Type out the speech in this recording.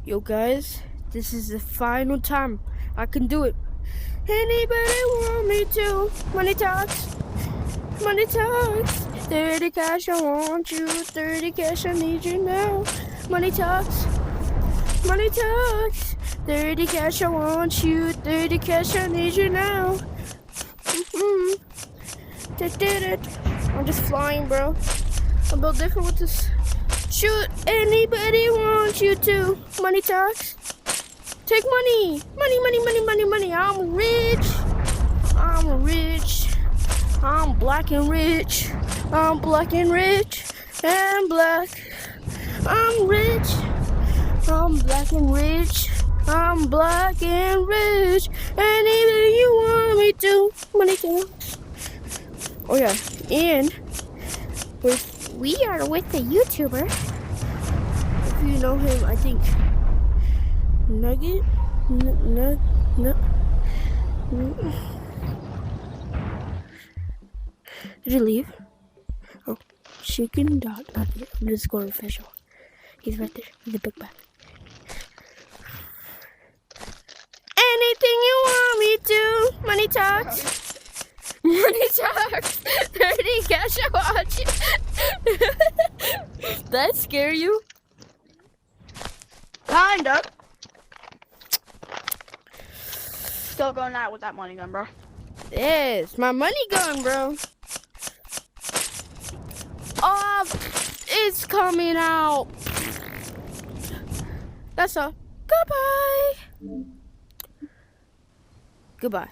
Yo guys, this is the final time I can do it. Anybody want me to? Money talks, money talks. 30 cash, I want you. 30 cash, I need you now. Money talks, money talks. 30 cash, I want you. 30 cash, I need you now. I'm just flying, bro. I'm built different with this. Shoot, anybody want you to? Money talks. Take money. Money, money, money, money, money. I'm rich. I'm rich. I'm black and rich. I'm black and rich. And black. I'm rich. I'm black and rich. I'm black and rich. Anybody you want me to? Money talks. Oh yeah, and we are with the YouTuber. If you know him, I think Nugget. Did he leave? Oh, chicken.nugget _ official. He's right there in the big bag. Anything you want me to? Money talks. Money talks. 30 cash, I watch it. That scare you? Kinda. Still going out with that money gun, bro. Yes, my money gun, bro. Oh, it's coming out. That's all. Goodbye. Goodbye.